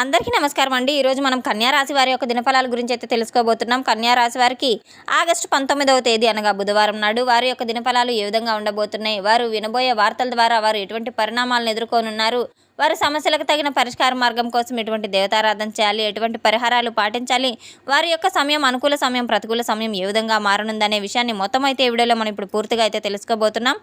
అందరికీ నమస్కారం అండి. ఈరోజు మనం కన్యా రాశి వారి యొక్క దినఫలాల గురించి అయితే తెలుసుకోబోతున్నాం. కన్యా రాశి వారికి ఆగస్టు 19వ తేదీ అనగా బుధవారం నాడు వారి యొక్క దినఫలాలు ఏ విధంగా ఉండబోతున్నాయి, వారు వినబోయే వార్తల ద్వారా వారు ఎటువంటి పరిణామాలను ఎదుర్కొనున్నారు, వారి సమస్యలకు తగిన పరిష్కార మార్గం కోసం ఎటువంటి దేవతారాధన చేయాలి, ఎటువంటి పరిహారాలు పాటించాలి, వారి యొక్క సమయం అనుకూల సమయం ప్రతికూల సమయం ఏ విధంగా మారనుందనే విషయాన్ని మొత్తం అయితే ఈ వీడియోలో మనం ఇప్పుడు పూర్తిగా అయితే తెలుసుకోబోతున్నాం.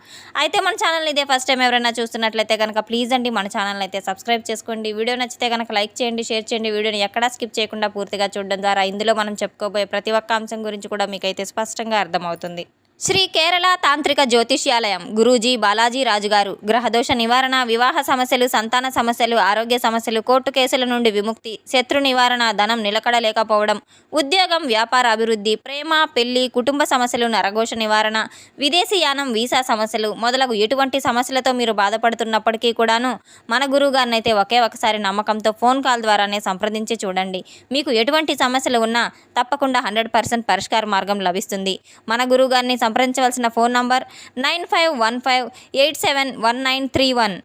అయితే మన ఛానల్ ఇదే ఫస్ట్ టైం ఎవరైనా చూస్తున్నట్లయితే కనుక ప్లీజ్ అండి మన ఛానల్ అయితే సబ్స్క్రైబ్ చేసుకోండి. వీడియో నచ్చితే కనుక లైక్ చేయండి, షేర్ చేయండి. వీడియోని ఎక్కడా స్కిప్ చేయకుండా పూర్తిగా చూడడం ద్వారా ఇందులో మనం చెప్పుకోబోయే ప్రతి ఒక్క అంశం గురించి కూడా మీకైతే స్పష్టంగా అర్థమవుతుంది. శ్రీ కేరళ తాంత్రిక జ్యోతిష్యాలయం గురూజీ బాలాజీ రాజుగారు గ్రహదోష నివారణ, వివాహ సమస్యలు, సంతాన సమస్యలు, ఆరోగ్య సమస్యలు, కోర్టు కేసుల నుండి విముక్తి, శత్రు నివారణ, ధనం నిలకడ లేకపోవడం, ఉద్యోగం, వ్యాపార అభివృద్ధి, ప్రేమ, పెళ్లి, కుటుంబ సమస్యలు, నరఘోష నివారణ, విదేశీ యానం, వీసా సమస్యలు మొదలగు ఎటువంటి సమస్యలతో మీరు బాధపడుతున్నప్పటికీ కూడాను మన గురువు గారిని అయితే ఒకే ఒకసారి నమ్మకంతో ఫోన్ కాల్ ద్వారానే సంప్రదించి చూడండి. మీకు ఎటువంటి సమస్యలు ఉన్నా తప్పకుండా 100% పరిష్కార మార్గం లభిస్తుంది. మన గురువు గారిని సంప్రదించవలసిన ఫోన్ నంబర్ 9515871931.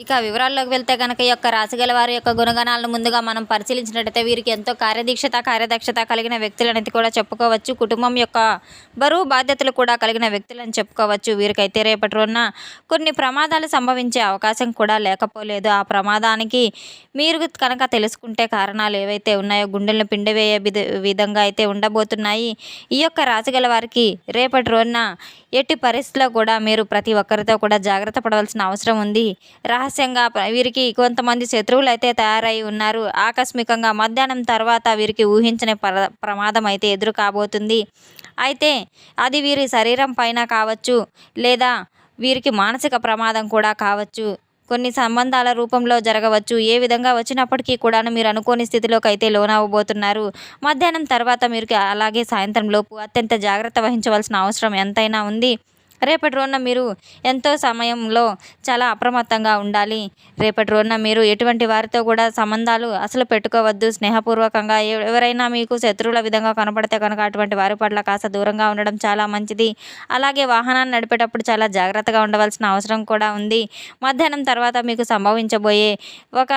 ఇక వివరాల్లోకి వెళ్తే కనుక ఈ యొక్క రాశిగల వారి యొక్క గుణగణాలను ముందుగా మనం పరిశీలించినట్టయితే వీరికి ఎంతో కార్యదక్షత కలిగిన వ్యక్తులనేది కూడా చెప్పుకోవచ్చు. కుటుంబం యొక్క బరువు బాధ్యతలు కూడా కలిగిన వ్యక్తులని చెప్పుకోవచ్చు. వీరికైతే రేపటి రోజున కొన్ని ప్రమాదాలు సంభవించే అవకాశం కూడా లేకపోలేదు. ఆ ప్రమాదానికి మీరు కనుక తెలుసుకుంటే కారణాలు ఏవైతే ఉన్నాయో గుండెలను పిండివేయే విధంగా అయితే ఉండబోతున్నాయి. ఈ యొక్క రాశిగల వారికి రేపటి రోజున ఎట్టి పరిస్థితుల్లో కూడా మీరు ప్రతి ఒక్కరితో కూడా జాగ్రత్త పడవలసిన అవసరం ఉంది. రహస్యంగా వీరికి కొంతమంది శత్రువులు అయితే తయారై ఉన్నారు. ఆకస్మికంగా మధ్యాహ్నం తర్వాత వీరికి ఊహించని ప్రమాదం అయితే ఎదురు కాబోతుంది. అయితే అది వీరి శరీరం పైన కావచ్చు, లేదా వీరికి మానసిక ప్రమాదం కూడా కావచ్చు, కొన్ని సంబంధాల రూపంలో జరగవచ్చు. ఏ విధంగా వచ్చినప్పటికీ కూడాను మీరు అనుకోని స్థితిలోకి అయితే లోనవ్వబోతున్నారు. మధ్యాహ్నం తర్వాత మీరు అలాగే సాయంత్రం లోపు అత్యంత జాగ్రత్త వహించవలసిన అవసరం ఎంతైనా ఉంది. రేపటి రోజున మీరు ఎంతో సమయంలో చాలా అప్రమత్తంగా ఉండాలి. రేపటి రోజున మీరు ఎటువంటి వారితో కూడా సంబంధాలు అసలు పెట్టుకోవద్దు. స్నేహపూర్వకంగా ఎవరైనా మీకు శత్రువుల విధంగా కనపడితే కనుక అటువంటి వారి పట్ల కాస్త దూరంగా ఉండడం చాలా మంచిది. అలాగే వాహనాన్ని నడిపేటప్పుడు చాలా జాగ్రత్తగా ఉండవలసిన అవసరం కూడా ఉంది. మధ్యాహ్నం తర్వాత మీకు సంభవించబోయే ఒక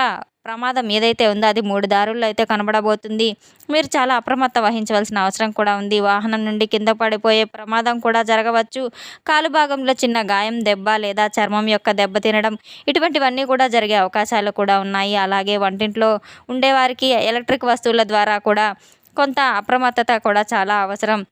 ప్రమాదం ఏదైతే ఉందో అది 3 దారుల్లో అయితే కనబడబోతుంది. మీరు చాలా అప్రమత్త వహించవలసిన అవసరం కూడా ఉంది. వాహనం నుండి కింద పడిపోయే ప్రమాదం కూడా జరగవచ్చు. కాలు భాగంలో చిన్న గాయం, దెబ్బ లేదా చర్మం యొక్క దెబ్బ తినడం ఇటువంటివన్నీ కూడా జరిగే అవకాశాలు కూడా ఉన్నాయి. అలాగే వంటింట్లో ఉండేవారికి ఎలక్ట్రిక్ వస్తువుల ద్వారా కూడా కొంత అప్రమత్తత కూడా చాలా అవసరం.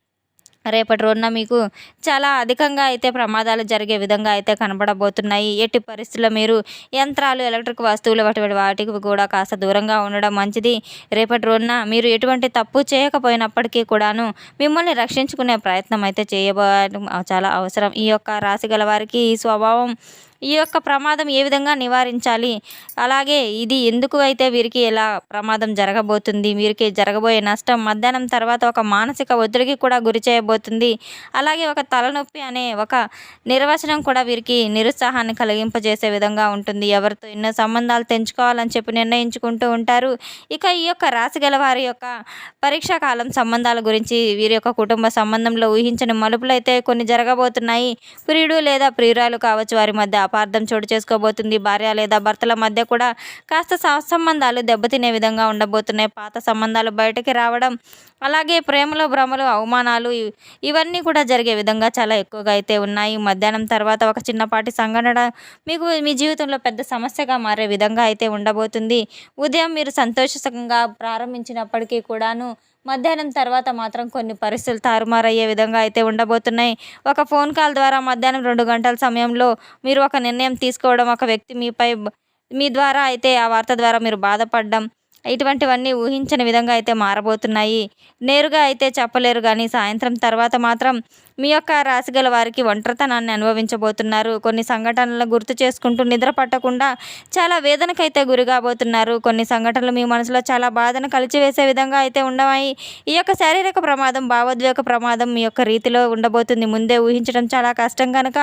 రేపటి రోజున మీకు చాలా అధికంగా అయితే ప్రమాదాలు జరిగే విధంగా అయితే కనబడబోతున్నాయి. ఎట్టి పరిస్థితుల్లో మీరు యంత్రాలు, ఎలక్ట్రిక్ వస్తువులు వాటికి కూడా కాస్త దూరంగా ఉండడం మంచిది. రేపటి రోజున మీరు ఎటువంటి తప్పు చేయకపోయినప్పటికీ కూడాను మిమ్మల్ని రక్షించుకునే ప్రయత్నం అయితే చేయబోవడం చాలా అవసరం. ఈ యొక్క రాశి గల వారికి ఈ స్వభావం, ఈ యొక్క ప్రమాదం ఏ విధంగా నివారించాలి, అలాగే ఇది ఎందుకు అయితే వీరికి ఎలా ప్రమాదం జరగబోతుంది, వీరికి జరగబోయే నష్టం మధ్యాహ్నం తర్వాత ఒక మానసిక ఒత్తిడికి కూడా గురి చేయబోతుంది. అలాగే ఒక తలనొప్పి అనే ఒక నిర్వచనం కూడా వీరికి నిరుత్సాహాన్ని కలిగింపజేసే విధంగా ఉంటుంది. ఎవరితో ఎన్నో సంబంధాలు తెంచుకోవాలని చెప్పి నిర్ణయించుకుంటూ ఉంటారు. ఇక ఈ యొక్క రాశి గల వారి యొక్క పరీక్షా కాలం సంబంధాల గురించి వీరి యొక్క కుటుంబ సంబంధంలో ఊహించని మలుపులు అయితే కొన్ని జరగబోతున్నాయి. ప్రియుడు లేదా ప్రియురాలు కావచ్చు, వారి మధ్య అపార్థం చోటు చేసుకోబోతుంది. భార్య లేదా భర్తల మధ్య కూడా కాస్త సంబంధాలు దెబ్బతినే విధంగా ఉండబోతున్నాయి. పాత సంబంధాలు బయటకి రావడం, అలాగే ప్రేమలో భ్రమలు, అవమానాలు ఇవన్నీ కూడా జరిగే విధంగా చాలా ఎక్కువగా అయితే ఉన్నాయి. మధ్యాహ్నం తర్వాత ఒక చిన్నపాటి సంఘటన మీకు మీ జీవితంలో పెద్ద సమస్యగా మారే విధంగా అయితే ఉండబోతుంది. ఉదయం మీరు సంతోషంగా ప్రారంభించినప్పటికీ కూడాను మధ్యాహ్నం తర్వాత మాత్రం కొన్ని పరిస్థితులు తారుమారయ్యే విధంగా అయితే ఉండబోతున్నాయి. ఒక ఫోన్ కాల్ ద్వారా మధ్యాహ్నం 2 గంటల సమయంలో మీరు ఒక నిర్ణయం తీసుకోవడం, ఒక వ్యక్తి మీ ద్వారా అయితే ఆ వార్త ద్వారా మీరు బాధపడడం, ఇటువంటివన్నీ ఊహించని విధంగా అయితే మారబోతున్నాయి. నేరుగా అయితే చెప్పలేరు, కానీ సాయంత్రం తర్వాత మాత్రం మీ యొక్క రాశి గల వారికి ఒంటరితనాన్ని అనుభవించబోతున్నారు. కొన్ని సంఘటనలను గుర్తు చేసుకుంటూ నిద్ర పట్టకుండా చాలా వేదనకైతే గురి కాబోతున్నారు. కొన్ని సంఘటనలు మీ మనసులో చాలా బాధను కలిచివేసే విధంగా అయితే ఉండవాయి. ఈ యొక్క శారీరక ప్రమాదం, భావోద్వేగ ప్రమాదం మీ యొక్క రీతిలో ఉండబోతుంది. ముందే ఊహించడం చాలా కష్టం కనుక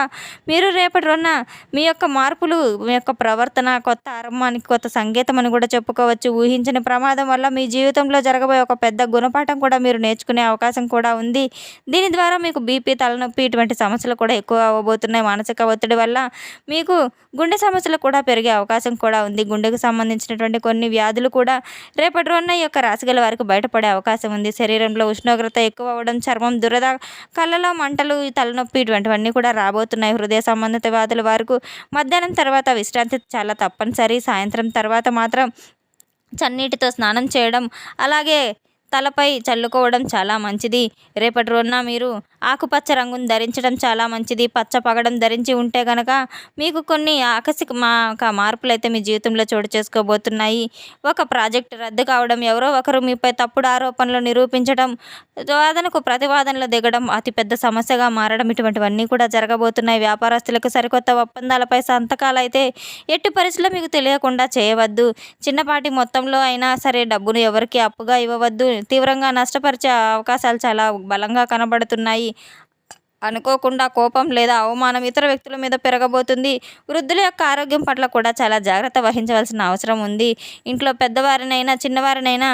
మీరు రేపటి రోజున మీ యొక్క మార్పులు, మీ యొక్క ప్రవర్తన కొత్త ఆరంభానికి కొత్త సంకేతం అని కూడా చెప్పుకోవచ్చు. ఊహించని ప్రమాదం వల్ల మీ జీవితంలో జరగబోయే ఒక పెద్ద గుణపాఠం కూడా మీరు నేర్చుకునే అవకాశం కూడా ఉంది. దీని ద్వారా మీకు బీపీ బీపీ, తలనొప్పి ఇటువంటి సమస్యలు కూడా ఎక్కువ అవ్వబోతున్నాయి. మానసిక ఒత్తిడి వల్ల మీకు గుండె సమస్యలు కూడా పెరిగే అవకాశం కూడా ఉంది. గుండెకు సంబంధించినటువంటి కొన్ని వ్యాధులు కూడా రేపటి రోజున ఈ యొక్క రాశిగల వారికి బయటపడే అవకాశం ఉంది. శరీరంలో ఉష్ణోగ్రత ఎక్కువ అవ్వడం, చర్మం దురద, కళ్ళలో మంటలు, ఈ తలనొప్పి ఇటువంటివన్నీ కూడా రాబోతున్నాయి. హృదయ సంబంధిత వ్యాధుల వరకు మధ్యాహ్నం తర్వాత విశ్రాంతి చాలా తప్పనిసరి. సాయంత్రం తర్వాత మాత్రం చన్నీటితో స్నానం చేయడం, అలాగే తలపై చల్లుకోవడం చాలా మంచిది. రేపటి రోజున మీరు ఆకుపచ్చ రంగును ధరించడం చాలా మంచిది. పచ్చ పగడం ధరించి ఉంటే కనుక మీకు కొన్ని ఆకస్మిక మార్పులు అయితే మీ జీవితంలో చోటు చేసుకోబోతున్నాయి. ఒక ప్రాజెక్టు రద్దు కావడం, ఎవరో ఒకరు మీపై తప్పుడు ఆరోపణలు నిరూపించడం, వాదనకు ప్రతివాదనలు దిగడం అతిపెద్ద సమస్యగా మారడం ఇటువంటివన్నీ కూడా జరగబోతున్నాయి. వ్యాపారస్తులకు సరికొత్త ఒప్పందాలపై సంతకాలు అయితే ఎట్టి పరిస్థితుల్లో మీకు తెలియకుండా చేయవద్దు. చిన్నపాటి మొత్తంలో అయినా సరే డబ్బును ఎవరికి అప్పుగా ఇవ్వవద్దు. తీవ్రంగా నష్టపరిచే అవకాశాలు చాలా బలంగా కనబడుతున్నాయి. అనుకోకుండా కోపం లేదా అవమానం ఇతర వ్యక్తుల మీద పెరగబోతుంది. వృద్ధుల యొక్క ఆరోగ్యం పట్ల కూడా చాలా జాగ్రత్త వహించవలసిన అవసరం ఉంది. ఇంట్లో పెద్దవారినైనా చిన్నవారినైనా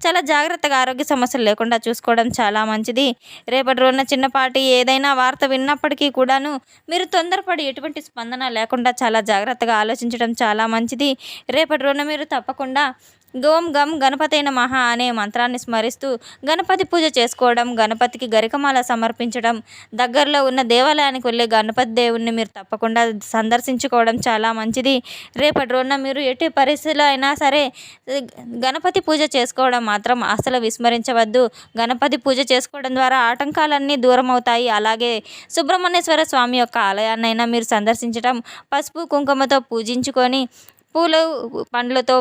చాలా జాగ్రత్తగా ఆరోగ్య సమస్యలు లేకుండా చూసుకోవడం చాలా మంచిది. రేపటి రోజున చిన్నపాటి ఏదైనా వార్త విన్నప్పటికీ కూడాను మీరు తొందరపడి ఎటువంటి స్పందన లేకుండా చాలా జాగ్రత్తగా ఆలోచించడం చాలా మంచిది. రేపటి రోజున మీరు తప్పకుండా గోం గం గణపతైన నమః అనే మంత్రాన్ని స్మరిస్తూ గణపతి పూజ చేసుకోవడం, గణపతికి గరికమాల సమర్పించడం, దగ్గరలో ఉన్న దేవాలయానికి వెళ్ళి గణపతి దేవుణ్ణి మీరు తప్పకుండా సందర్శించుకోవడం చాలా మంచిది. రేపటి రోజున మీరు ఎట్టి పరిస్థితుల్లో అయినా సరే గణపతి పూజ చేసుకోవడం మాత్రం అసలు విస్మరించవద్దు. గణపతి పూజ చేసుకోవడం ద్వారా ఆటంకాలన్నీ దూరం అవుతాయి. అలాగే సుబ్రహ్మణ్యేశ్వర స్వామి యొక్క ఆలయాన్నైనా మీరు సందర్శించడం, పసుపు కుంకుమతో పూజించుకొని పూలు పండ్లతో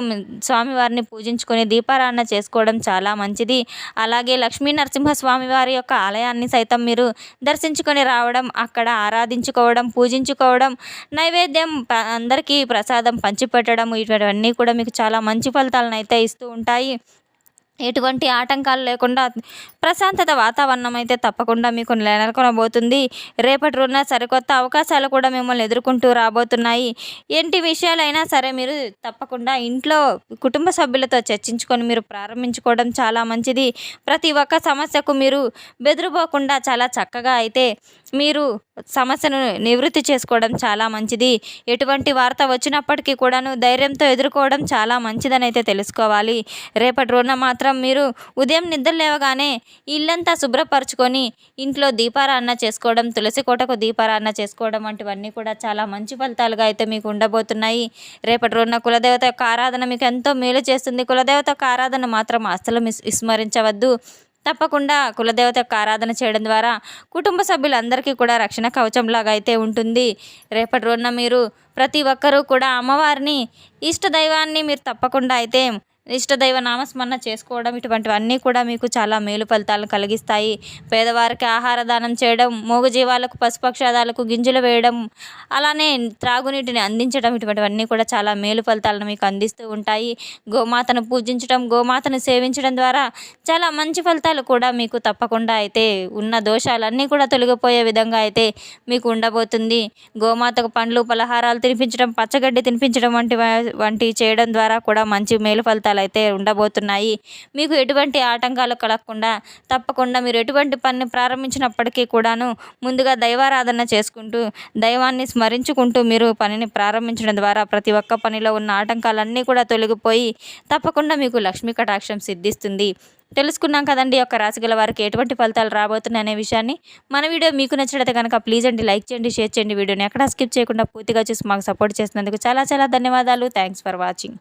స్వామివారిని పూజించుకొని దీపారాధన చేసుకోవడం చాలా మంచిది. అలాగే లక్ష్మీ నరసింహస్వామి వారి యొక్క ఆలయాన్ని సైతం మీరు దర్శించుకొని రావడం, అక్కడ ఆరాధించుకోవడం, పూజించుకోవడం, నైవేద్యం అందరికీ ప్రసాదం పంచిపెట్టడం ఇవన్నీ కూడా మీకు చాలా మంచి ఫలితాలను అయితే ఇస్తూ ఉంటాయి. ఎటువంటి ఆటంకాలు లేకుండా ప్రశాంతత వాతావరణం అయితే తప్పకుండా మీకు నెలకొనబోతుంది. రేపటి రోజున సరికొత్త అవకాశాలు కూడా మిమ్మల్ని ఎదుర్కొంటూ రాబోతున్నాయి. ఏంటి విషయాలైనా సరే మీరు తప్పకుండా ఇంట్లో కుటుంబ సభ్యులతో చర్చించుకొని మీరు ప్రారంభించుకోవడం చాలా మంచిది. ప్రతి ఒక్క సమస్యకు మీరు బెదిరిపోకుండా చాలా చక్కగా అయితే మీరు సమస్యను నివృత్తి చేసుకోవడం చాలా మంచిది. ఎటువంటి వార్త వచ్చినప్పటికీ కూడాను ధైర్యంతో ఎదుర్కోవడం చాలా మంచిదని అయితే తెలుసుకోవాలి. రేపటి రోజున మాత్రం మీరు ఉదయం నిద్ర లేవగానే ఇల్లంతా శుభ్రపరచుకొని ఇంట్లో దీపారాధన చేసుకోవడం, తులసి కోటకు దీపారాధన చేసుకోవడం వంటివన్నీ కూడా చాలా మంచి ఫలితాలుగా అయితే మీకు ఉండబోతున్నాయి. రేపటి రోజున కులదేవత యొక్క ఆరాధన మీకు ఎంతో మేలు చేస్తుంది. కులదేవత యొక్క ఆరాధన మాత్రం అస్సలు విస్మరించవద్దు. తప్పకుండా కులదేవత యొక్క ఆరాధన చేయడం ద్వారా కుటుంబ సభ్యులందరికీ కూడా రక్షణ కవచంలాగా అయితే ఉంటుంది. రేపటి రోజున మీరు ప్రతి ఒక్కరూ కూడా అమ్మవారిని ఇష్టదైవాన్ని మీరు తప్పకుండా అయితే ఇష్టదైవ నామస్మరణ చేసుకోవడం ఇటువంటివన్నీ కూడా మీకు చాలా మేలు ఫలితాలను కలిగిస్తాయి. పేదవారికి ఆహార దానం చేయడం, మూగజీవాలకు పశుపక్షాదాలకు గింజలు వేయడం, అలానే త్రాగునీటిని అందించడం ఇటువంటివన్నీ కూడా చాలా మేలు ఫలితాలను మీకు అందిస్తూ ఉంటాయి. గోమాతను పూజించడం, గోమాతను సేవించడం ద్వారా చాలా మంచి ఫలితాలు కూడా మీకు తప్పకుండా అయితే ఉన్న దోషాలన్నీ కూడా తొలగిపోయే విధంగా అయితే మీకు ఉండబోతుంది. గోమాతకు పండ్లు పలహారాలు తినిపించడం, పచ్చగడ్డి తినిపించడం వంటి చేయడం ద్వారా కూడా మంచి మేలు ఫలితాలు అయితే ఉండబోతున్నాయి. మీకు ఎటువంటి ఆటంకాలు కలగకుండా తప్పకుండా మీరు ఎటువంటి పనిని ప్రారంభించినప్పటికీ కూడాను ముందుగా దైవారాధన చేసుకుంటూ దైవాన్ని స్మరించుకుంటూ మీరు పనిని ప్రారంభించడం ద్వారా ప్రతి ఒక్క పనిలో ఉన్న ఆటంకాలన్నీ కూడా తొలగిపోయి తప్పకుండా మీకు లక్ష్మీ కటాక్షం సిద్ధిస్తుంది. తెలుసుకున్నాం కదండి యొక్క రాశిగల వారికి ఎటువంటి ఫలితాలు రాబోతున్నాయి అనే విషయాన్ని. మన వీడియో మీకు నచ్చినట్లయితే కనుక ప్లీజ్ అండి లైక్ చేయండి, షేర్ చేయండి. వీడియోని ఎక్కడా స్కిప్ చేయకుండా పూర్తిగా చూసి మాకు సపోర్ట్ చేసినందుకు చాలా చాలా ధన్యవాదాలు. Thanks for watching.